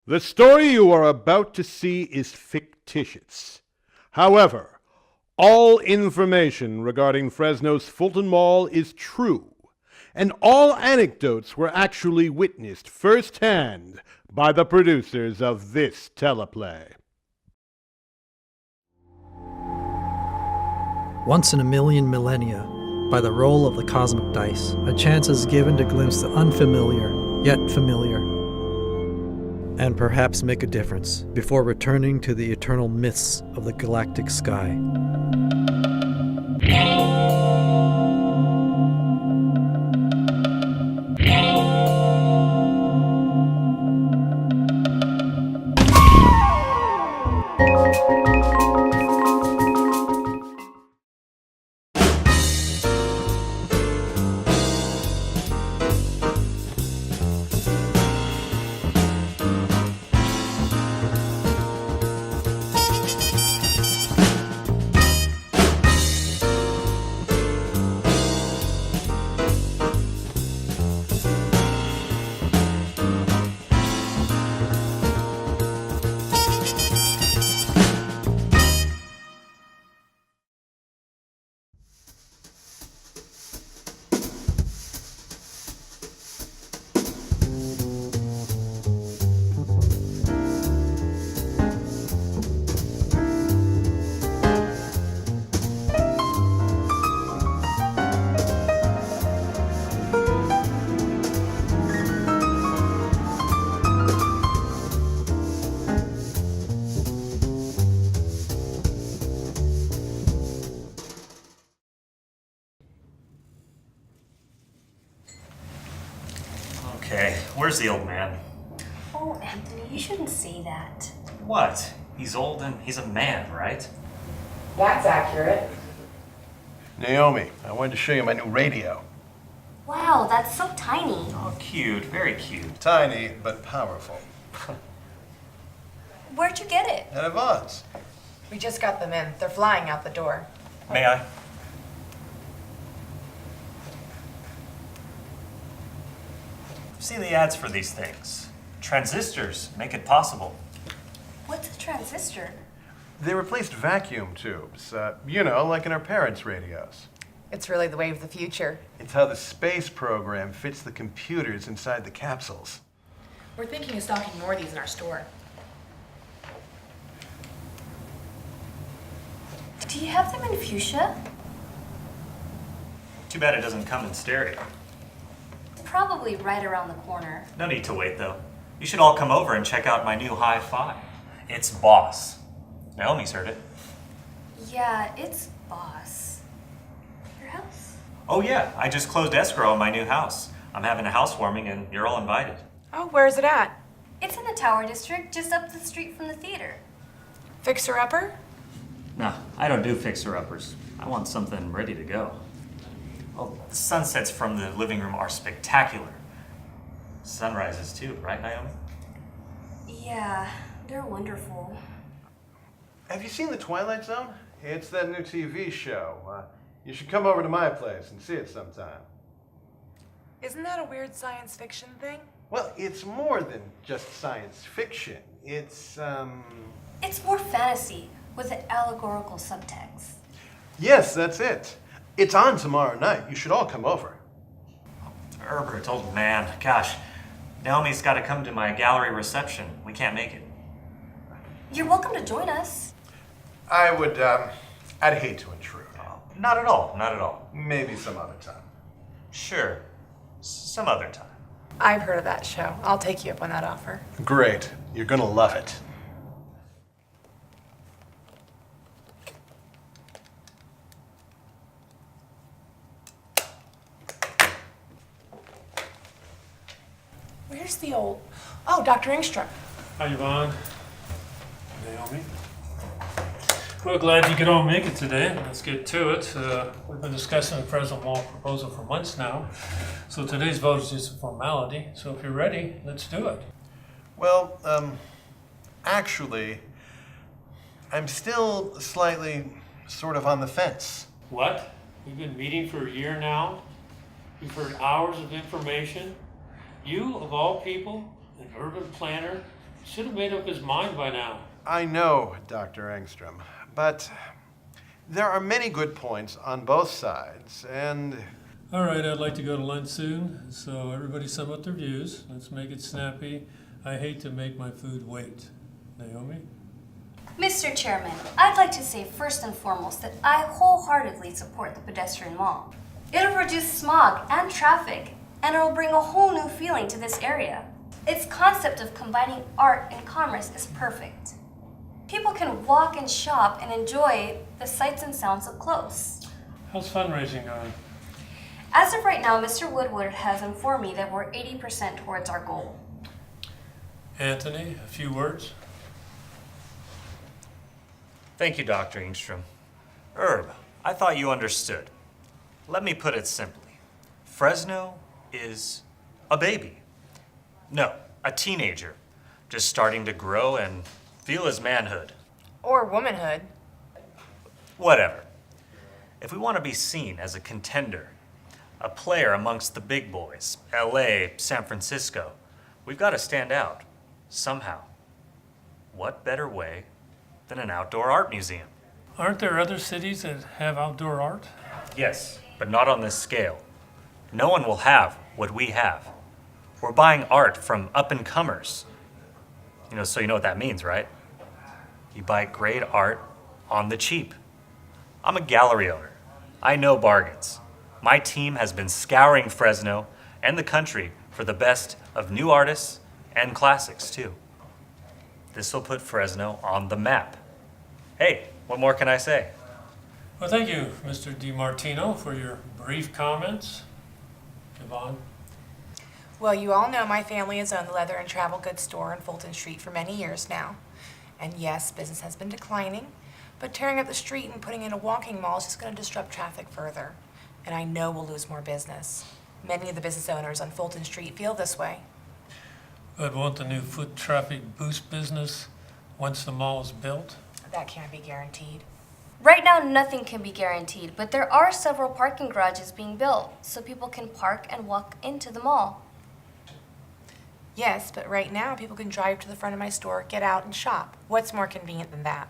The story you are about to see is fictitious. However, all information regarding Fresno's Fulton Mall is true, and all anecdotes were actually witnessed firsthand by the producers of this teleplay. Once in a million millennia, by the roll of the cosmic dice, a chance is given to glimpse the unfamiliar, yet familiar, and perhaps make a difference before returning to the eternal myths of the galactic sky. Okay, where's the old man? Oh, Anthony, you shouldn't say that. What? He's old and he's a man, right? That's accurate. Naomi, I wanted to show you my new radio. Wow, that's so tiny. Oh, cute, very cute. Tiny, but powerful. Where'd you get it? At Yvonne's. We just got them in. They're flying out the door. May I? See the ads for these things. Transistors make it possible. What's a transistor? They replaced vacuum tubes, like in our parents' radios. It's really the way of the future. It's how the space program fits the computers inside the capsules. We're thinking of stocking more of these in our store. Do you have them in fuchsia? Too bad it doesn't come in stereo. Probably right around the corner. No need to wait, though. You should all come over and check out my new hi-fi. It's Boss. Naomi's heard it. Yeah, it's Boss. Your house? Oh yeah, I just closed escrow on my new house. I'm having a housewarming and you're all invited. Oh, where's it at? It's in the Tower District, just up the street from the theater. Fixer-upper? No, I don't do fixer-uppers. I want something ready to go. Well, the sunsets from the living room are spectacular. Sunrises too, right, Naomi? Yeah, they're wonderful. Have you seen the Twilight Zone? It's that new TV show. You should come over to my place and see it sometime. Isn't that a weird science fiction thing? Well, it's more than just science fiction. It's It's more fantasy with an allegorical subtext. Yes, that's it. It's on tomorrow night. You should all come over. Herbert, old man, gosh. Naomi's got to come to my gallery reception. We can't make it. You're welcome to join us. I'd hate to intrude. Not at all, not at all. Maybe some other time. Sure, some other time. I've heard of that show. I'll take you up on that offer. Great. You're gonna love it. Where's the old... Oh, Dr. Engstrom. Hi, Yvonne. Naomi. Well, glad you could all make it today. Let's get to it. We've been discussing the Fresno Mall proposal for months now. So today's vote is just a formality. So if you're ready, let's do it. Well, actually, I'm still slightly sort of on the fence. What? We've been meeting for a year now. We've heard hours of information. You, of all people, an urban planner, Should have made up his mind by now. I know, Dr. Engstrom, but there are many good points on both sides, and All right, I'd like to go to lunch soon, so everybody sum up their views. Let's make it snappy. I hate to make my food wait. Naomi? Mr. Chairman, I'd like to say first and foremost that I wholeheartedly support the pedestrian mall. It'll reduce smog and traffic, and it'll bring a whole new feeling to this area. Its concept of combining art and commerce is perfect. People can walk and shop and enjoy the sights and sounds up close. How's fundraising going? As of right now, Mr. Woodward has informed me that we're 80% towards our goal. Anthony, a few words? Thank you, Dr. Engstrom. Herb, I thought you understood. Let me put it simply. Fresno is a baby. No, a teenager, just starting to grow and feel his manhood. Or womanhood. Whatever. If we want to be seen as a contender, a player amongst the big boys, LA, San Francisco, we've got to stand out, somehow. What better way than an outdoor art museum? Aren't there other cities that have outdoor art? Yes, but not on this scale. No one will have what we have. We're buying art from up-and-comers. So you know what that means, right? You buy great art on the cheap. I'm a gallery owner. I know bargains. My team has been scouring Fresno and the country for the best of new artists and classics, too. This will put Fresno on the map. Hey, what more can I say? Well, thank you, Mr. DiMartino, for your brief comments. Yvonne? Well, you all know my family has owned the leather and travel goods store on Fulton Street for many years now. And yes, business has been declining, but tearing up the street and putting in a walking mall is just going to disrupt traffic further. And I know we'll lose more business. Many of the business owners on Fulton Street feel this way. But won't the new foot traffic boost business once the mall is built? That can't be guaranteed. Right now, nothing can be guaranteed, but there are several parking garages being built, so people can park and walk into the mall. Yes, but right now people can drive to the front of my store, get out, and shop. What's more convenient than that?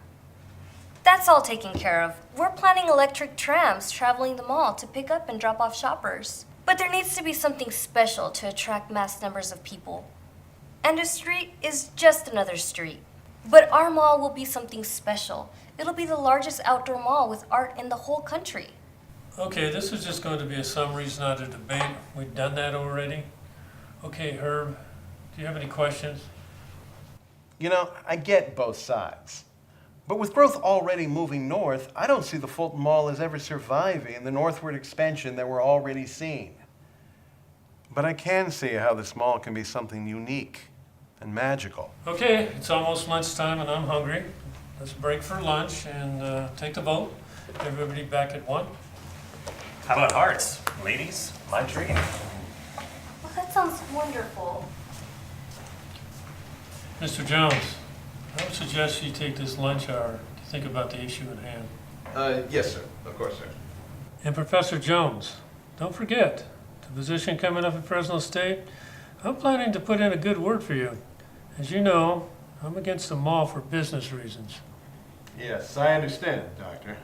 That's all taken care of. We're planning electric trams traveling the mall to pick up and drop off shoppers. But there needs to be something special to attract mass numbers of people. And a street is just another street. But our mall will be something special. It'll be the largest outdoor mall with art in the whole country. Okay, this is just going to be a summary, it's not a debate. We've done that already. Okay, Herb, do you have any questions? I get both sides. But with growth already moving north, I don't see the Fulton Mall as ever surviving the northward expansion that we're already seeing. But I can see how this mall can be something unique and magical. Okay, it's almost lunchtime and I'm hungry. Let's break for lunch and take the vote. Everybody back at 1. How about hearts, ladies? My dream. Well, that sounds wonderful. Mr. Jones, I would suggest you take this lunch hour to think about the issue at hand. Yes, sir. Of course, sir. And Professor Jones, don't forget, the position coming up at Fresno State, I'm planning to put in a good word for you. As you know, I'm against the mall for business reasons. Yes, I understand, Doctor.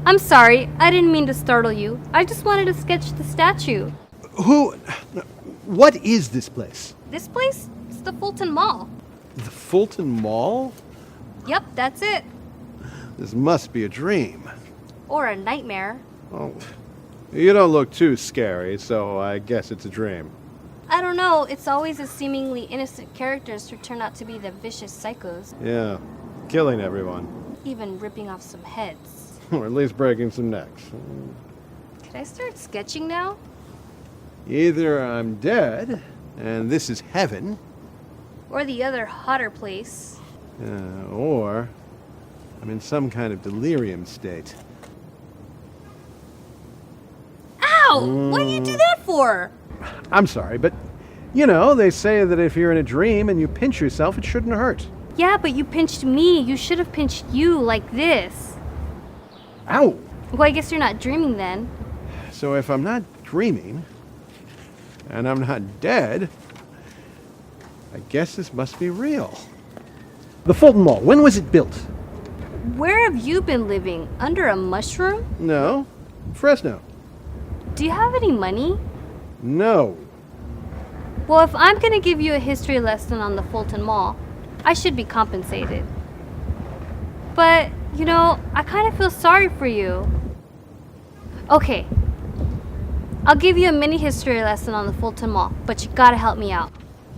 I'm sorry, I didn't mean to startle you. I just wanted to sketch the statue. What is this place? This place? It's the Fulton Mall. The Fulton Mall? Yep, that's it. This must be a dream. Or a nightmare. Oh, you don't look too scary, so I guess it's a dream. I don't know, it's always the seemingly innocent characters who turn out to be the vicious psychos. Yeah, killing everyone. Even ripping off some heads. Or at least breaking some necks. Could I start sketching now? Either I'm dead, and this is heaven, Or the other hotter place. or I'm in some kind of delirium state. Ow! What do you do that for? I'm sorry, but you know, they say that if you're in a dream and you pinch yourself, it shouldn't hurt. Yeah, but you pinched me. You should have pinched you like this. Ow! Well, I guess you're not dreaming then. So if I'm not dreaming, and I'm not dead, I guess this must be real. The Fulton Mall, when was it built? Where have you been living? Under a mushroom? No, Fresno. Do you have any money? No. Well, if I'm gonna give you a history lesson on the Fulton Mall, I should be compensated. But, you know, I kind of feel sorry for you. Okay, I'll give you a mini history lesson on the Fulton Mall, but you gotta help me out.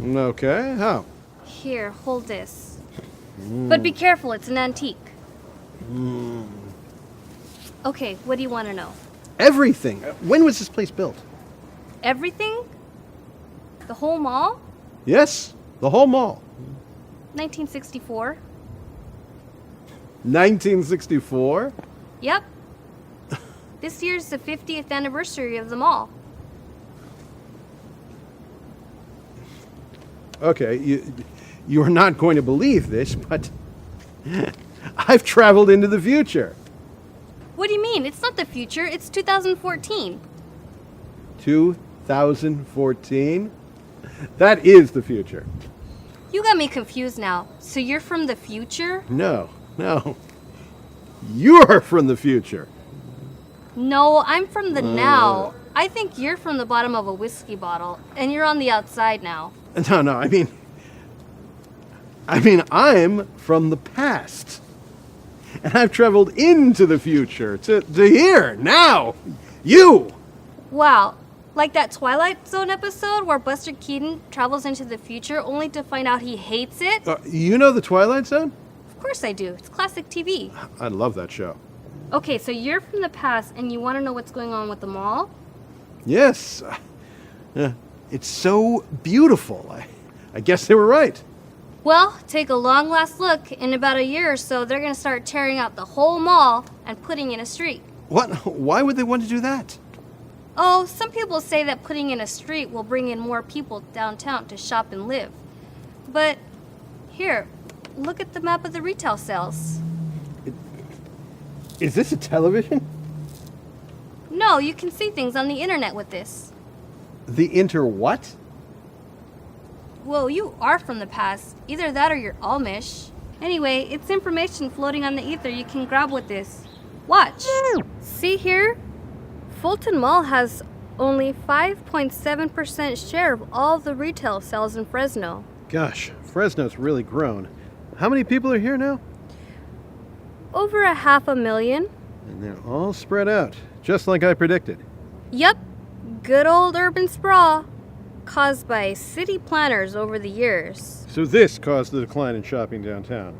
Okay, how? Here, hold this. But be careful, it's an antique. Okay, what do you want to know? Everything. When was this place built? Everything? The whole mall? Yes, the whole mall. 1964. 1964? Yep. This year's the 50th anniversary of the mall. Okay, you're not going to believe this, but I've traveled into the future. What do you mean? It's not the future, it's 2014. 2014? That is the future. You got me confused now. So you're from the future? No. You're from the future. No, I'm from the now. I think you're from the bottom of a whiskey bottle, and you're on the outside now. No, I mean, I'm from the past. And I've traveled into the future, to here, now. You! Wow, like that Twilight Zone episode where Buster Keaton travels into the future only to find out he hates it? You know the Twilight Zone? Of course I do. It's classic TV. I love that show. Okay, so you're from the past and you want to know what's going on with the mall? Yes. It's so beautiful. I guess they were right. Well, take a long last look. In about a year or so, they're going to start tearing out the whole mall and putting in a street. What? Why would they want to do that? Oh, some people say that putting in a street will bring in more people downtown to shop and live. But here, look at the map of the retail sales. Is this a television? No, you can see things on the internet with this. The what? Well, you are from the past. Either that or you're Amish. Anyway, it's information floating on the ether you can grab with this. Watch. See here? Fulton Mall has only 5.7% share of all the retail sales in Fresno. Gosh, Fresno's really grown. How many people are here now? Over 500,000. And they're all spread out, just like I predicted. Yep, good old urban sprawl, caused by city planners over the years. So this caused the decline in shopping downtown.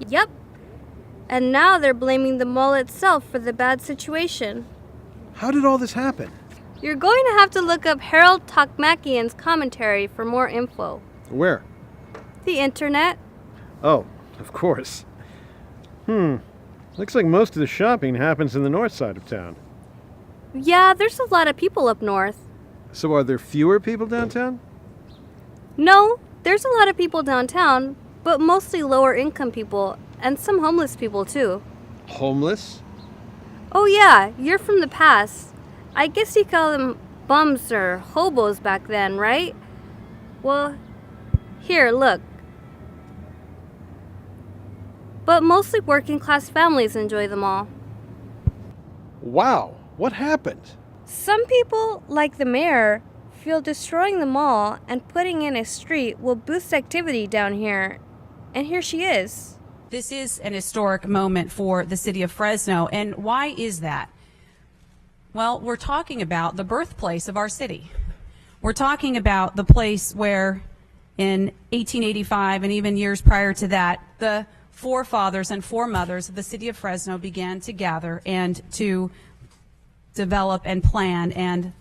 Yep, and now they're blaming the mall itself for the bad situation. How did all this happen? You're going to have to look up Harold Tokmakian's commentary for more info. Where? The internet. Oh, of course. Looks like most of the shopping happens in the north side of town. Yeah, there's a lot of people up north. So are there fewer people downtown? No, there's a lot of people downtown, but mostly lower income people, and some homeless people too. Homeless? Oh yeah, you're from the past. I guess you call them bums or hobos back then, right? Well, here, look. but mostly working class families enjoy the mall. Wow, what happened? Some people, like the mayor, feel destroying the mall and putting in a street will boost activity down here. And here she is. This is an historic moment for the city of Fresno. And why is that? Well, we're talking about the birthplace of our city. We're talking about the place where in 1885 and even years prior to that, the forefathers and foremothers of the city of Fresno began to gather and to develop and plan and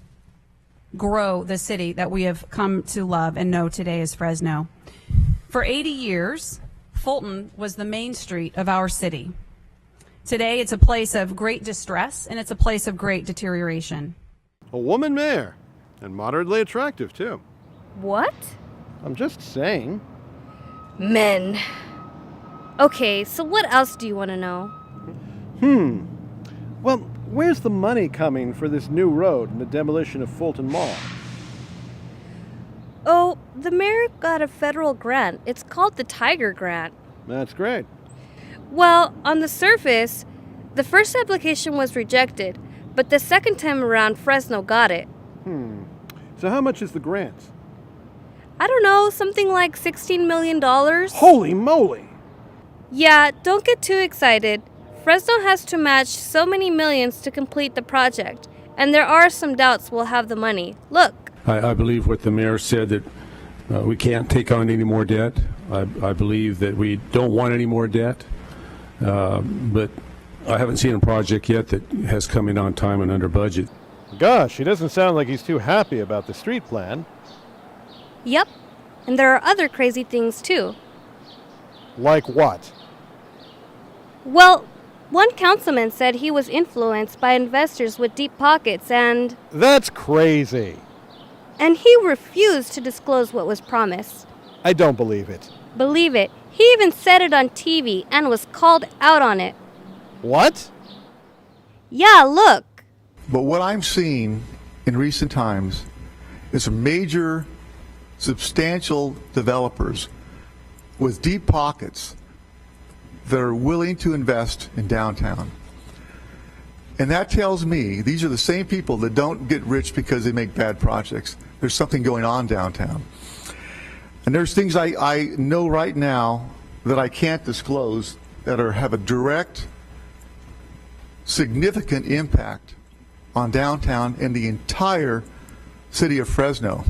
grow the city that we have come to love and know today as Fresno. For 80 years, Fulton was the main street of our city. Today, it's a place of great distress and it's a place of great deterioration. A woman mayor, and moderately attractive, too. What? I'm just saying. Men. Okay, so what else do you want to know? Well, where's the money coming for this new road and the demolition of Fulton Mall? Oh, the mayor got a federal grant. It's called the Tiger Grant. That's great. Well, on the surface, the first application was rejected, but the second time around, Fresno got it. So how much is the grant? I don't know, something like $16 million? Holy moly! Yeah, don't get too excited. Fresno has to match so many millions to complete the project, and there are some doubts we'll have the money. Look. I believe what the mayor said, that we can't take on any more debt. I believe that we don't want any more debt, but I haven't seen a project yet that has come in on time and under budget. Gosh, he doesn't sound like he's too happy about the street plan. Yep, and there are other crazy things too. Like what? Well, one councilman said he was influenced by investors with deep pockets and That's crazy. he refused to disclose what was promised. I don't believe it. Believe it, he even said it on TV and was called out on it. What? Yeah, look. But what I'm seeing in recent times is some major, substantial developers with deep pockets that are willing to invest in downtown. And that tells me these are the same people that don't get rich because they make bad projects. There's something going on downtown. And there's things I know right now that I can't disclose that have a direct, significant impact on downtown and the entire city of Fresno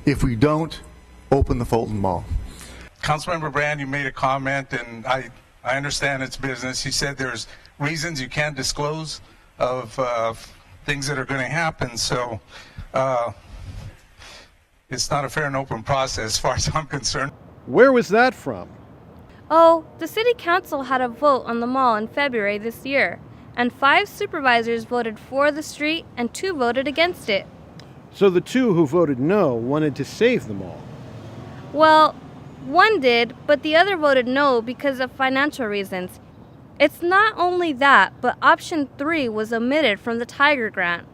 if we don't open the Fulton Mall. Councilmember Brand, you made a comment, and I understand it's business. You said there's reasons you can't disclose of things that are going to happen, so it's not a fair and open process as far as I'm concerned. Where was that from? Oh, the city council had a vote on the mall in February this year, and 5 supervisors voted for the street and 2 voted against it. So the 2 who voted no wanted to save the mall. Well, one did, but the other voted no because of financial reasons. It's not only that, but option 3 was omitted from the Tiger Grant.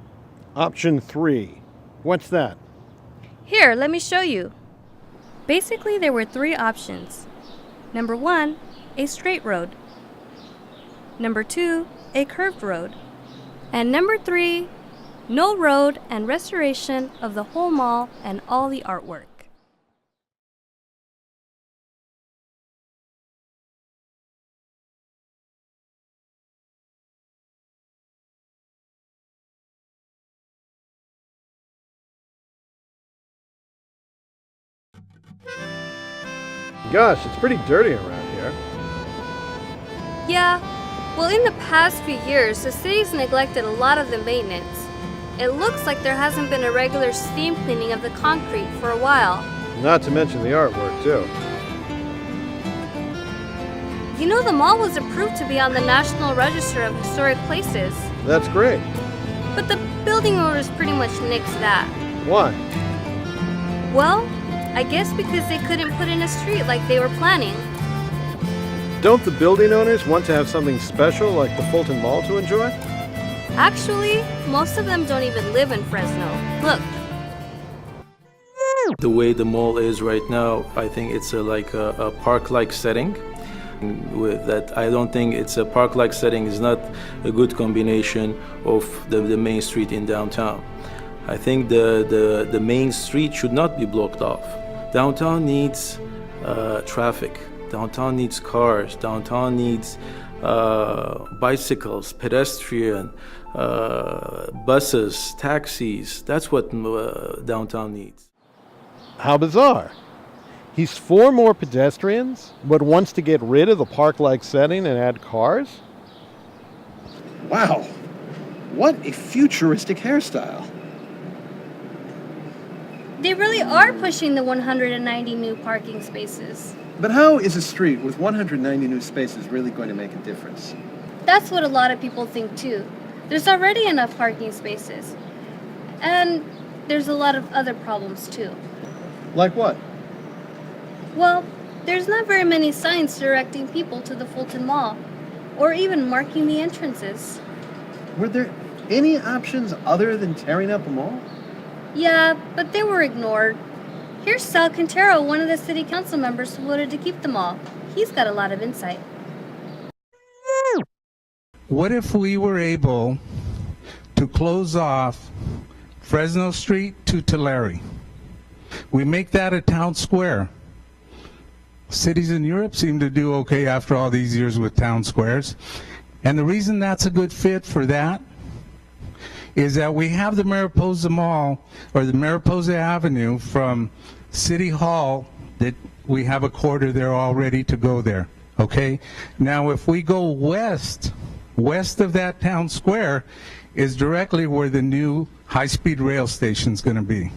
Option 3. What's that? Here, let me show you. Basically, there were 3 options. Number 1, a straight road. Number 2, a curved road. And number 3, no road and restoration of the whole mall and all the artwork. Gosh, it's pretty dirty around here. Yeah, well, in the past few years, the city's neglected a lot of the maintenance. It looks like there hasn't been a regular steam cleaning of the concrete for a while. Not to mention the artwork, too. You know, the mall was approved to be on the National Register of Historic Places. That's great. But the building owners pretty much nixed that. Why? Well, I guess because they couldn't put in a street like they were planning. Don't the building owners want to have something special like the Fulton Mall to enjoy? Actually, most of them don't even live in Fresno. Look. The way the mall is right now, I think it's like a park-like setting. with that. I don't think it's a park-like setting is not a good combination of the main street in downtown. I think the main street should not be blocked off. Downtown needs traffic. Downtown needs cars. Downtown needs bicycles, pedestrian, buses, taxis. That's what downtown needs. How bizarre. He's for more pedestrians, but wants to get rid of the park-like setting and add cars? Wow, what a futuristic hairstyle. They really are pushing the 190 new parking spaces. But how is a street with 190 new spaces really going to make a difference? That's what a lot of people think too. There's already enough parking spaces. And there's a lot of other problems too. Like what? Well, there's not very many signs directing people to the Fulton Mall, or even marking the entrances. Were there any options other than tearing up a mall? Yeah, but they were ignored. Here's Sal Quintero, one of the city council members who voted to keep the mall. He's got a lot of insight. What if we were able to close off Fresno Street to Tulare? We make that a town square. Cities in Europe seem to do okay after all these years with town squares. And the reason that's a good fit for that is that we have the Mariposa Mall, or the Mariposa Avenue from City Hall, that we have a corridor there all ready to go there, okay? Now if we go west of that town square is directly where the new high-speed rail station is going to be.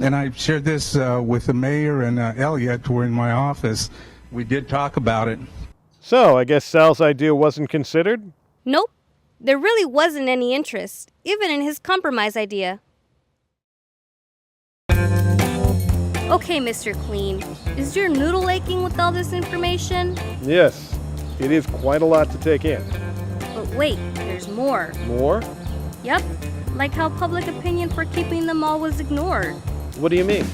And I shared this with the mayor and Elliot, who were in my office. We did talk about it. So, I guess Sal's idea wasn't considered? Nope. There really wasn't any interest, even in his compromise idea. Okay, Mr. Clean, is your noodle aching with all this information? Yes, it is quite a lot to take in. But wait, there's more. More? Yep, like how public opinion for keeping the mall was ignored. What do you mean?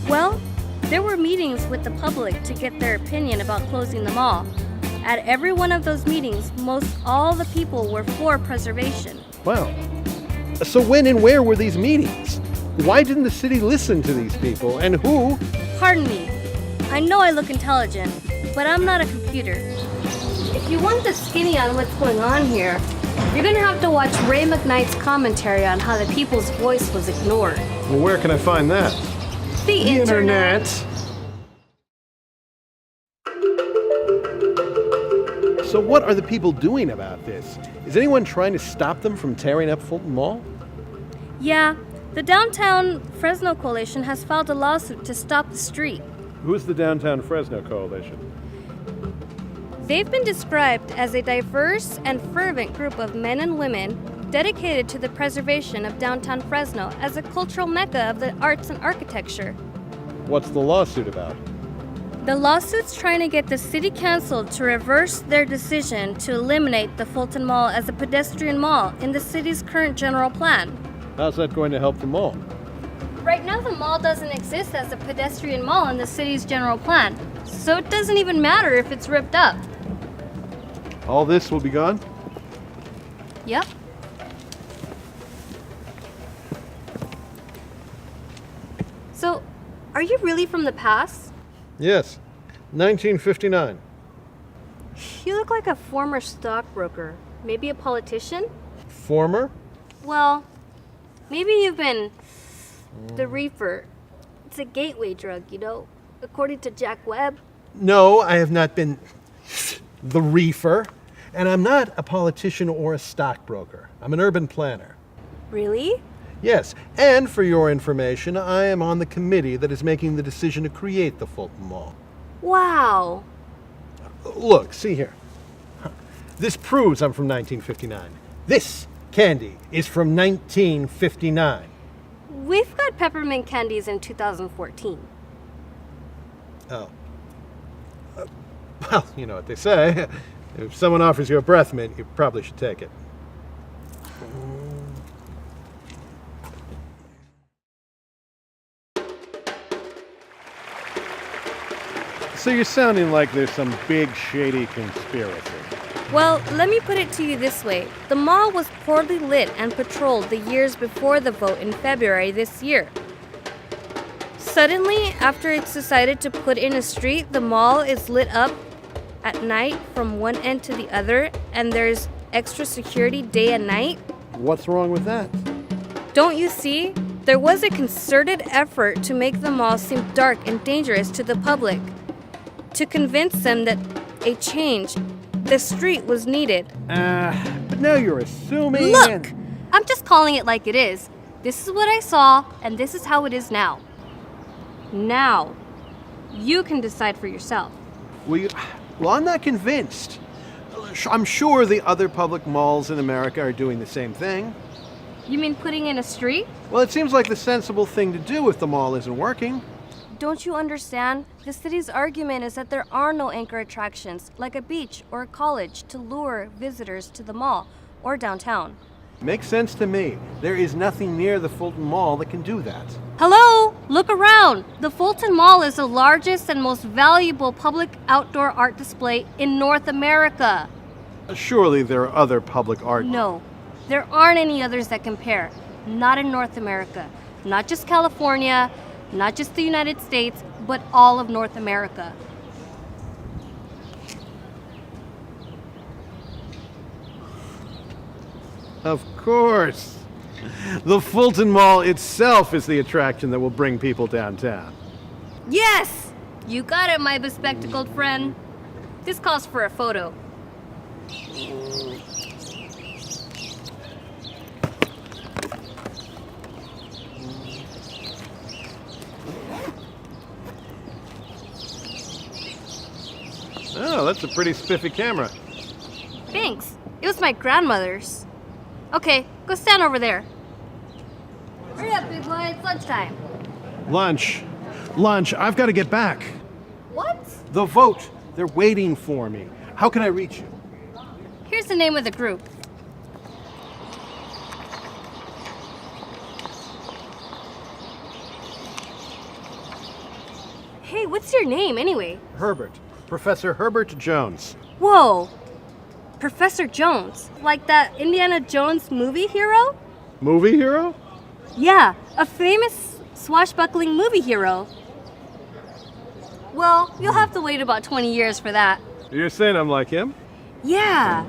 Well, there were meetings with the public to get their opinion about closing the mall. At every one of those meetings, most all the people were for preservation. Wow. So when and where were these meetings? Why didn't the city listen to these people, and who? Pardon me. I know I look intelligent, but I'm not a computer. If you want the skinny on what's going on here, you're gonna have to watch Ray McKnight's commentary on how the people's voice was ignored. Well, where can I find that? The internet. So what are the people doing about this? Is anyone trying to stop them from tearing up Fulton Mall? Yeah, the Downtown Fresno Coalition has filed a lawsuit to stop the street. Who's the Downtown Fresno Coalition? They've been described as a diverse and fervent group of men and women dedicated to the preservation of downtown Fresno as a cultural mecca of the arts and architecture. What's the lawsuit about? The lawsuit's trying to get the city council to reverse their decision to eliminate the Fulton Mall as a pedestrian mall in the city's current general plan. How's that going to help the mall? Right now, the mall doesn't exist as a pedestrian mall in the city's general plan, so it doesn't even matter if it's ripped up. All this will be gone? Yep. So, are you really from the past? Yes. 1959. You look like a former stockbroker. Maybe a politician? Former? Well, maybe you've been the reefer. It's a gateway drug, you know, according to Jack Webb. No, I have not been the reefer. And I'm not a politician or a stockbroker. I'm an urban planner. Really? Yes, and for your information, I am on the committee that is making the decision to create the Fulton Mall. Wow. Look, see here. This proves I'm from 1959. This candy is from 1959. We've got peppermint candies in 2014. Oh. Well, you know what they say. If someone offers you a breath mint, you probably should take it. So you're sounding like there's some big, shady conspiracy. Well, let me put it to you this way. The mall was poorly lit and patrolled the years before the vote in February this year. Suddenly, after it's decided to put in a street, the mall is lit up at night from one end to the other, and there's extra security day and night. What's wrong with that? Don't you see? There was a concerted effort to make the mall seem dark and dangerous to the public, to convince them that a change, the street, was needed. But now you're assuming... Look! I'm just calling it like it is. This is what I saw, and this is how it is now. Now, you can decide for yourself. Well, I'm not convinced. I'm sure the other public malls in America are doing the same thing. You mean putting in a street? Well, it seems like the sensible thing to do if the mall isn't working. Don't you understand? The city's argument is that there are no anchor attractions, like a beach or a college, to lure visitors to the mall or downtown. Makes sense to me. There is nothing near the Fulton Mall that can do that. Hello! Look around! The Fulton Mall is the largest and most valuable public outdoor art display in North America. Surely there are other public art... No, there aren't any others that compare. Not in North America. Not just California, not just the United States, but all of North America. Of course. The Fulton Mall itself is the attraction that will bring people downtown. Yes! You got it, my bespectacled friend. This calls for a photo. Oh, that's a pretty spiffy camera. Thanks. It was my grandmother's. Okay, go stand over there. Hurry up, big boy. It's lunchtime. Lunch. I've got to get back. What? The vote. They're waiting for me. How can I reach you? Here's the name of the group. Hey, what's your name anyway? Herbert. Professor Herbert Jones. Whoa! Professor Jones. Like that Indiana Jones movie hero? Movie hero? Yeah, a famous swashbuckling movie hero. Well, you'll have to wait about 20 years for that. You're saying I'm like him? Yeah.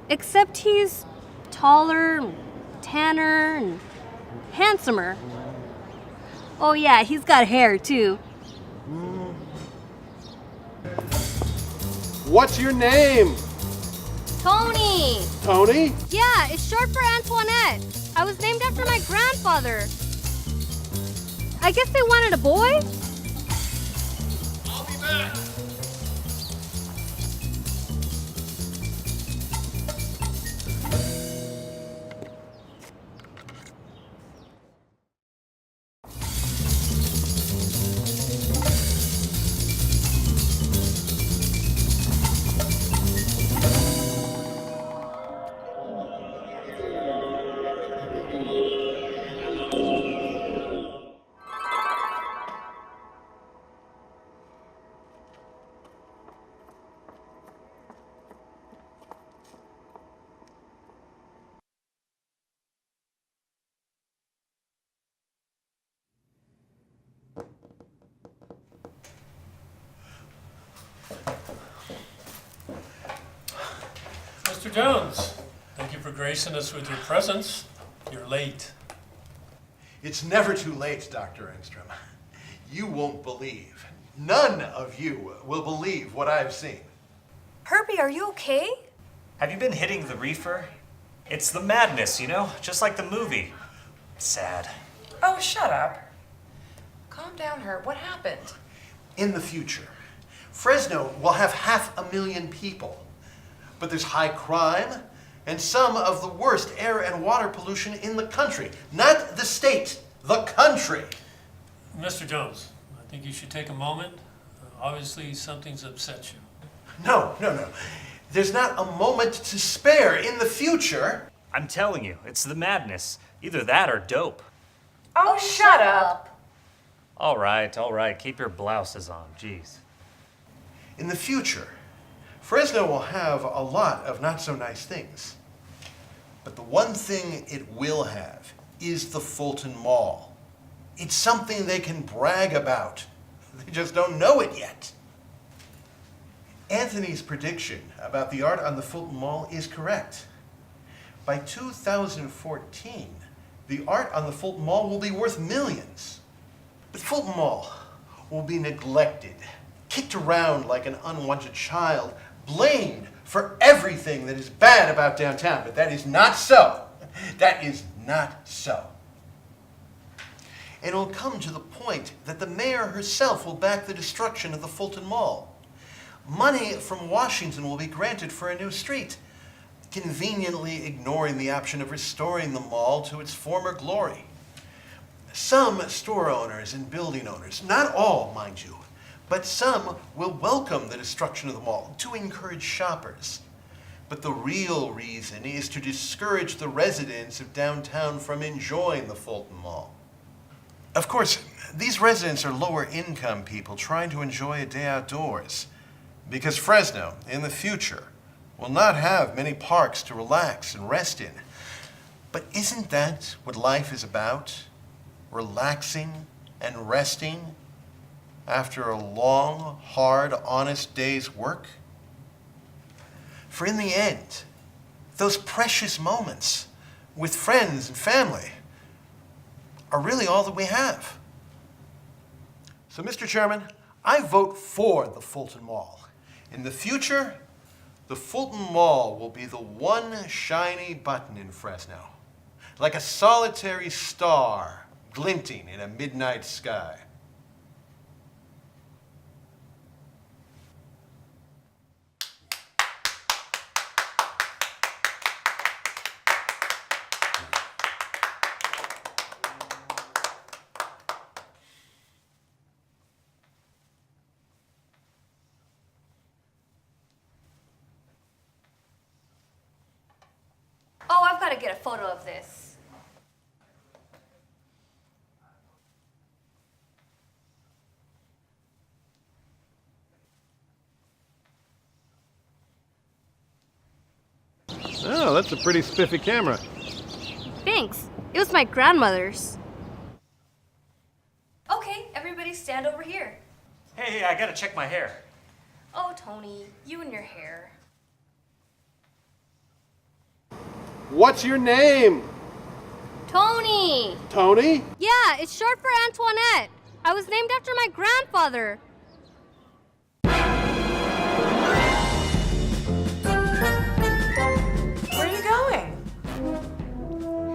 Except he's taller, and tanner, and handsomer. Oh yeah, he's got hair too. What's your name? Tony! Tony? Yeah, it's short for Antoinette. I was named after my grandfather. I guess they wanted a boy? I'll be back. Mr. Jones, thank you for gracing us with your presence. You're late. It's never too late, Dr. Engstrom. You won't believe. None of you will believe what I've seen. Herbie, are you okay? Have you been hitting the reefer? It's the madness, you know? Just like the movie. Sad. Oh, shut up. Calm down, Herb. What happened? In the future, Fresno will have 500,000 people. But there's high crime and some of the worst air and water pollution in the country. Not the state, the country. Mr. Jones, I think you should take a moment. Obviously, something's upset you. No. There's not a moment to spare in the future. I'm telling you, it's the madness. Either that or dope. Oh, shut up. All right, keep your blouses on, jeez. In the future, Fresno will have a lot of not so nice things. But the one thing it will have is the Fulton Mall. It's something they can brag about. They just don't know it yet. Anthony's prediction about the art on the Fulton Mall is correct. By 2014, the art on the Fulton Mall will be worth millions. The Fulton Mall will be neglected, kicked around like an unwanted child, blamed for everything that is bad about downtown. But that is not so. That is not so. And it will come to the point that the mayor herself will back the destruction of the Fulton Mall. Money from Washington will be granted for a new street, conveniently ignoring the option of restoring the mall to its former glory. Some store owners and building owners, not all, mind you, but some will welcome the destruction of the mall to encourage shoppers. But the real reason is to discourage the residents of downtown from enjoying the Fulton Mall. Of course, these residents are lower income people trying to enjoy a day outdoors, because Fresno, in the future, will not have many parks to relax and rest in. But isn't that what life is about? Relaxing and resting after a long, hard, honest day's work? For in the end, those precious moments with friends and family are really all that we have. So, Mr. Chairman, I vote for the Fulton Mall. In the future, the Fulton Mall will be the one shiny button in Fresno, like a solitary star glinting in a midnight sky. Oh, I've got to get a photo of this. Oh, that's a pretty spiffy camera. Thanks. It was my grandmother's. Okay, everybody stand over here. Hey, I gotta check my hair. Oh, Tony, you and your hair. What's your name? Tony! Tony? Yeah, it's short for Antoinette. I was named after my grandfather. Where are you going?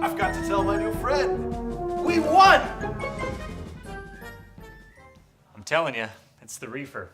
I've got to tell my new friend. We won! I'm telling you, it's the reefer.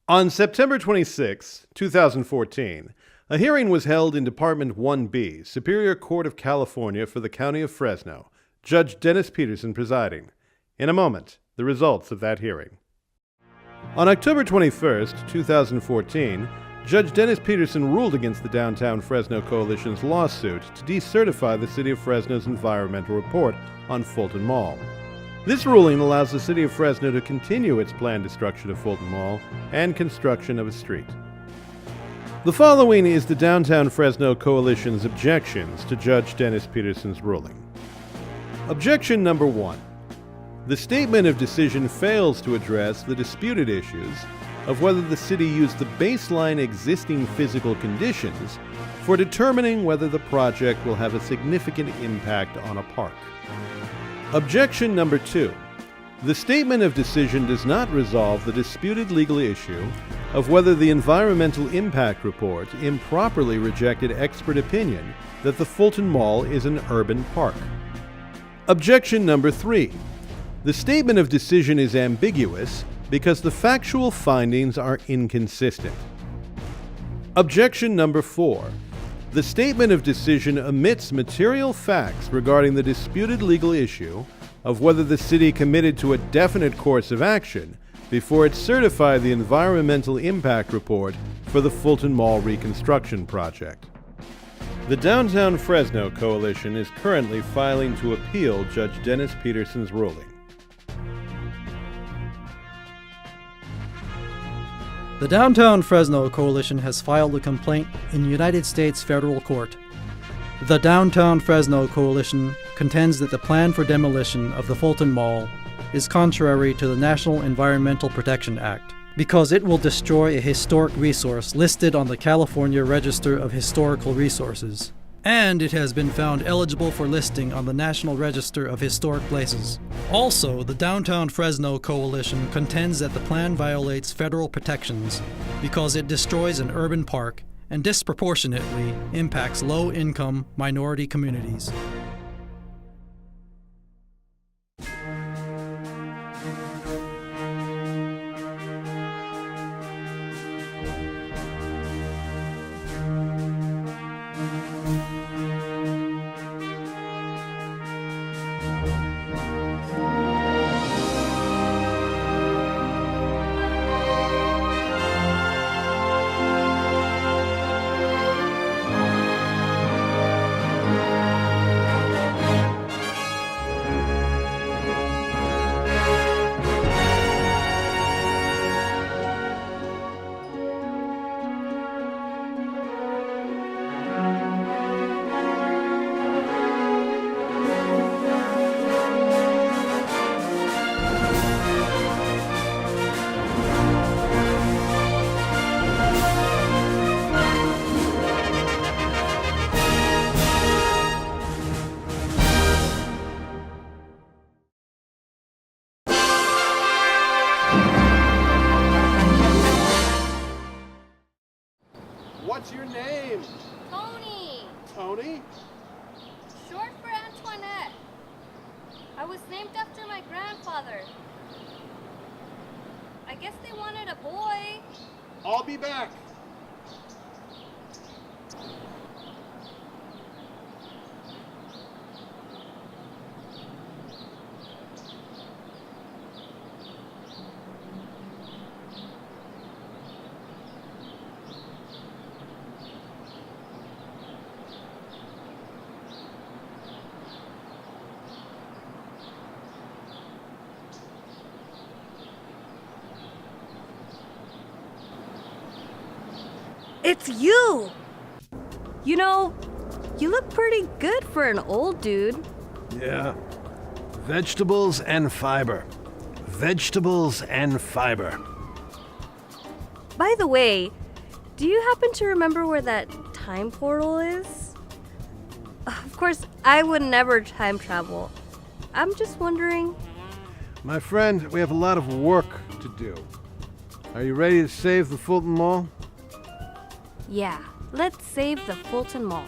On September 26, 2014, a hearing was held in Department 1B, Superior Court of California for the County of Fresno, Judge Dennis Peterson presiding. In a moment, the results of that hearing. On October 21, 2014, Judge Dennis Peterson ruled against the Downtown Fresno Coalition's lawsuit to decertify the City of Fresno's environmental report on Fulton Mall. This ruling allows the City of Fresno to continue its planned destruction of Fulton Mall and construction of a street. The following is the Downtown Fresno Coalition's objections to Judge Dennis Peterson's ruling. Objection number 1. The statement of decision fails to address the disputed issues of whether the city used the baseline existing physical conditions for determining whether the project will have a significant impact on a park. Objection number 2. The statement of decision does not resolve the disputed legal issue of whether the environmental impact report improperly rejected expert opinion that the Fulton Mall is an urban park. Objection number 3. The statement of decision is ambiguous because the factual findings are inconsistent. Objection number 4. The statement of decision omits material facts regarding the disputed legal issue of whether the city committed to a definite course of action before it certified the environmental impact report for the Fulton Mall reconstruction project. The Downtown Fresno Coalition is currently filing to appeal Judge Dennis Peterson's ruling. The Downtown Fresno Coalition has filed a complaint in United States federal court. The Downtown Fresno Coalition contends that the plan for demolition of the Fulton Mall is contrary to the National Environmental Protection Act because it will destroy a historic resource listed on the California Register of Historical Resources, and it has been found eligible for listing on the National Register of Historic Places. Also, the Downtown Fresno Coalition contends that the plan violates federal protections because it destroys an urban park and disproportionately impacts low-income minority communities. What's your name? Tony! Tony? Short for Antoinette. I was named after my grandfather. I guess they wanted a boy. I'll be back. It's you! You know, you look pretty good for an old dude. Yeah. Vegetables and fiber. Vegetables and fiber. By the way, do you happen to remember where that time portal is? Of course, I would never time travel. I'm just wondering. My friend, we have a lot of work to do. Are you ready to save the Fulton Mall? Yeah, let's save the Fulton Mall.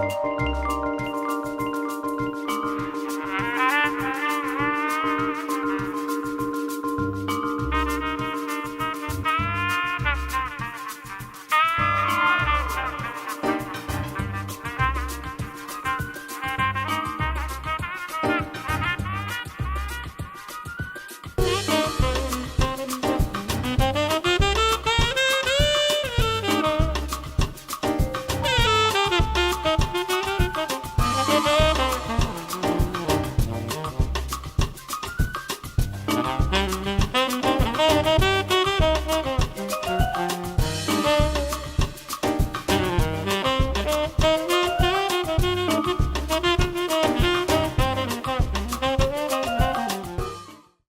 Thank you.